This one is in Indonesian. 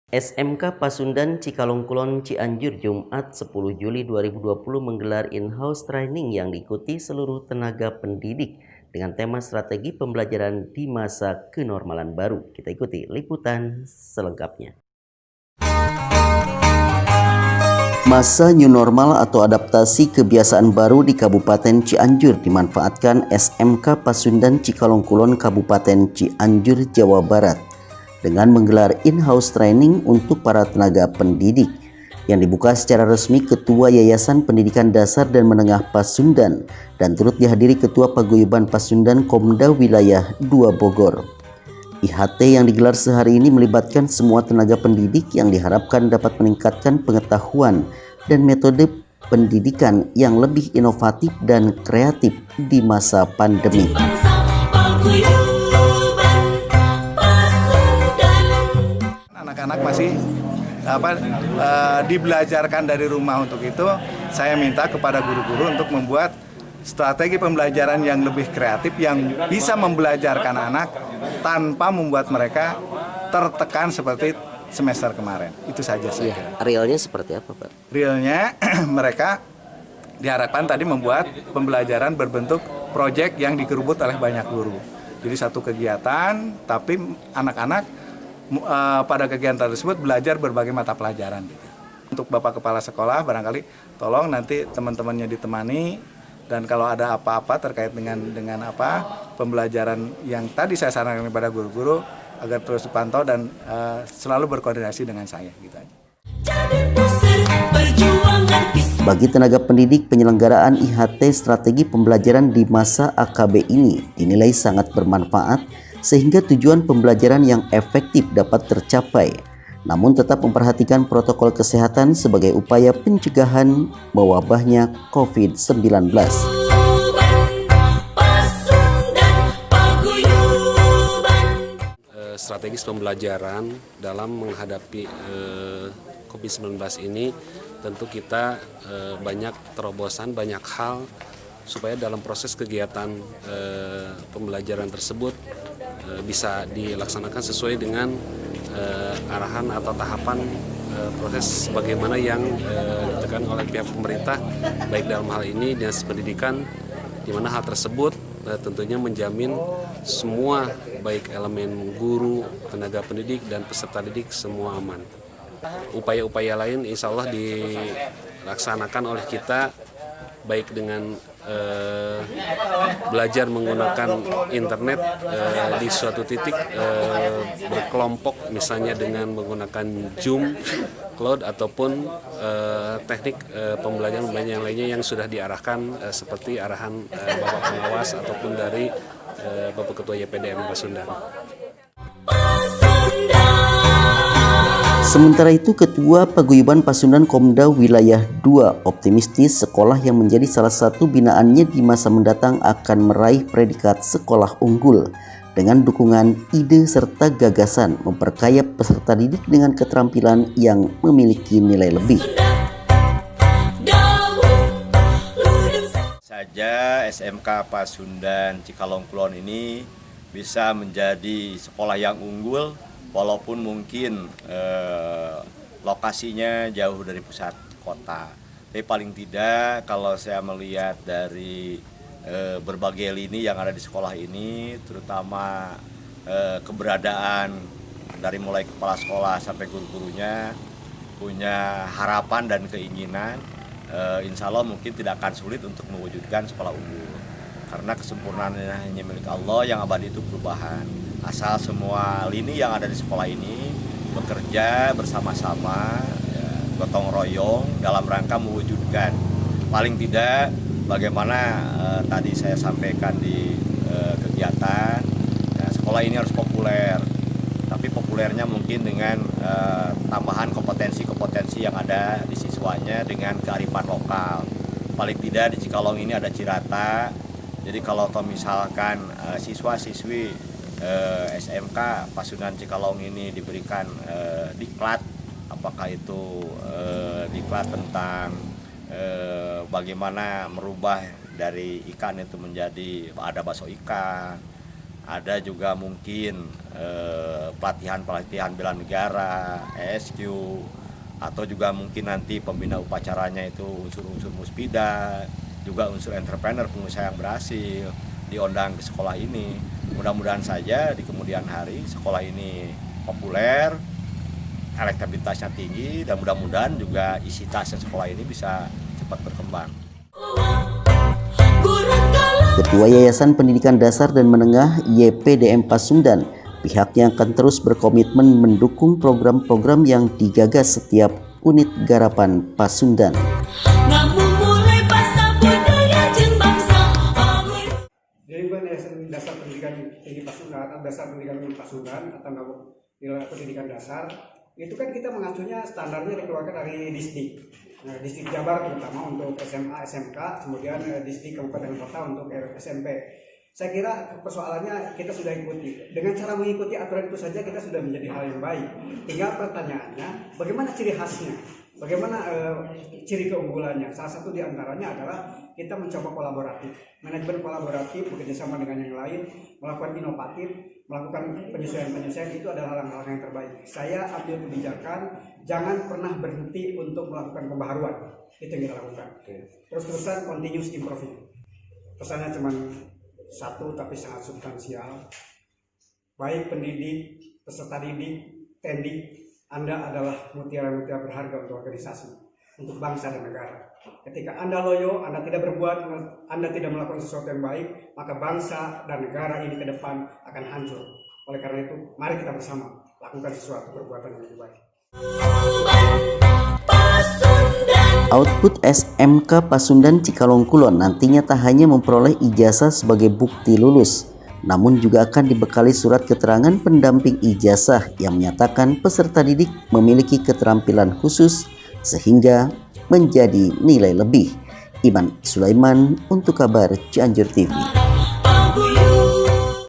SMK Pasundan Cikalongkulon Cianjur Jumat 10 Juli 2020 menggelar in-house training yang diikuti seluruh tenaga pendidik dengan tema strategi pembelajaran di masa kenormalan baru. Kita ikuti liputan selengkapnya. Masa new normal atau adaptasi kebiasaan baru di Kabupaten Cianjur dimanfaatkan SMK Pasundan Cikalongkulon Kabupaten Cianjur, Jawa Barat dengan menggelar in-house training untuk para tenaga pendidik yang dibuka secara resmi Ketua Yayasan Pendidikan Dasar dan Menengah Pasundan dan turut dihadiri Ketua Paguyuban Pasundan Komda Wilayah 2 Bogor. IHT yang digelar sehari ini melibatkan semua tenaga pendidik yang diharapkan dapat meningkatkan pengetahuan dan metode pendidikan yang lebih inovatif dan kreatif di masa pandemi. Anak-anak masih dibelajarkan dari rumah. Untuk itu saya minta kepada guru-guru untuk membuat strategi pembelajaran yang lebih kreatif yang bisa membelajarkan anak tanpa membuat mereka tertekan seperti semester kemarin. Itu saja saya kira. Realnya seperti apa, Pak? Realnya mereka diharapkan tadi membuat pembelajaran berbentuk proyek yang dikerubut oleh banyak guru. Jadi satu kegiatan tapi anak-anak pada kegiatan tersebut belajar berbagai mata pelajaran gitu. Untuk Bapak Kepala Sekolah barangkali tolong nanti teman-temannya ditemani. Dan kalau ada apa-apa terkait dengan apa pembelajaran yang tadi saya sarankan kepada guru-guru agar terus dipantau dan selalu berkoordinasi dengan saya gitu aja. Bagi tenaga pendidik, penyelenggaraan IHT strategi pembelajaran di masa AKB ini dinilai sangat bermanfaat sehingga tujuan pembelajaran yang efektif dapat tercapai. Namun tetap memperhatikan protokol kesehatan sebagai upaya pencegahan mewabahnya COVID-19. Strategis pembelajaran dalam menghadapi COVID-19 ini tentu kita banyak terobosan, banyak hal supaya dalam proses kegiatan pembelajaran tersebut bisa dilaksanakan sesuai dengan arahan atau tahapan proses bagaimana yang ditekan oleh pihak pemerintah baik dalam hal ini dinas pendidikan, di mana hal tersebut tentunya menjamin semua baik elemen guru, tenaga pendidik dan peserta didik semua aman. Upaya-upaya lain insya Allah dilaksanakan oleh kita baik dengan belajar menggunakan internet di suatu titik berkelompok misalnya dengan menggunakan Zoom, Cloud ataupun teknik pembelajaran yang lainnya yang sudah diarahkan seperti arahan Bapak Pengawas ataupun dari Bapak Ketua YPDM Pasundan. Sementara itu, Ketua Paguyuban Pasundan Komda Wilayah 2 optimistis sekolah yang menjadi salah satu binaannya di masa mendatang akan meraih predikat sekolah unggul dengan dukungan ide serta gagasan memperkaya peserta didik dengan keterampilan yang memiliki nilai lebih. Saja SMK Pasundan Cikalongkulon ini bisa menjadi sekolah yang unggul walaupun mungkin lokasinya jauh dari pusat kota. Tapi paling tidak kalau saya melihat dari berbagai lini yang ada di sekolah ini, terutama keberadaan dari mulai kepala sekolah sampai guru-gurunya punya harapan dan keinginan, insya Allah mungkin tidak akan sulit untuk mewujudkan sekolah unggul. Karena kesempurnaannya hanya milik Allah, yang abadi itu perubahan. Asal semua lini yang ada di sekolah ini bekerja bersama-sama, ya, gotong royong dalam rangka mewujudkan. Paling tidak bagaimana tadi saya sampaikan di kegiatan, ya, sekolah ini harus populer. Tapi populernya mungkin dengan tambahan kompetensi-kompetensi yang ada di siswanya dengan kearifan lokal. Paling tidak di Cikalong ini ada Cirata. Jadi kalau misalkan siswa-siswi SMK Pasundan Cikalong ini diberikan diklat, apakah itu diklat tentang bagaimana merubah dari ikan itu menjadi ada bakso ikan, ada juga mungkin pelatihan-pelatihan bela negara, ESQ, atau juga mungkin nanti pembina upacaranya itu unsur-unsur muspida, juga unsur entrepreneur, pengusaha yang berhasil diundang ke sekolah ini. Mudah-mudahan saja di kemudian hari sekolah ini populer, elektabilitasnya tinggi, dan mudah-mudahan juga isi tasnya sekolah ini bisa cepat berkembang. Ketua Yayasan Pendidikan Dasar dan Menengah YPDM Pasundan, pihaknya akan terus berkomitmen mendukung program-program yang digagas setiap unit garapan Pasundan. Jadi Yayasan Dasar Pendidikan Tinggi Pasundan atau Dasar Pendidikan Tinggi Pasundan atau nilai pendidikan dasar itu kan kita mengacunya standarnya dikeluarkan dari Disdik. Nah, Disdik Jabar terutama untuk SMA, SMK, kemudian Disdik Kabupaten Kota untuk SMP. Saya kira persoalannya kita sudah ikuti. Dengan cara mengikuti aturan itu saja kita sudah menjadi hal yang baik. Tinggal pertanyaannya, bagaimana ciri khasnya? Bagaimana ciri keunggulannya? Salah satu diantaranya adalah kita mencoba kolaboratif. Manajemen kolaboratif bekerjasama dengan yang lain, melakukan inovatif, melakukan penyesuaian-penyesuaian itu adalah hal-hal yang terbaik. Saya ambil kebijakan, jangan pernah berhenti untuk melakukan pembaharuan. Itu yang kita lakukan. Terus-terusan continuous improving. Pesannya cuma satu tapi sangat substansial. Baik pendidik, peserta didik, tendik, Anda adalah mutiara-mutiara berharga untuk organisasi, untuk bangsa dan negara. Ketika Anda loyo, Anda tidak berbuat, Anda tidak melakukan sesuatu yang baik, maka bangsa dan negara ini ke depan akan hancur. Oleh karena itu, mari kita bersama lakukan sesuatu perbuatan yang lebih baik. Output SMK Pasundan Cikalongkulon nantinya tak hanya memperoleh ijazah sebagai bukti lulus, namun juga akan dibekali surat keterangan pendamping ijazah yang menyatakan peserta didik memiliki keterampilan khusus sehingga menjadi nilai lebih. Iman Sulaiman untuk kabar Cianjur TV.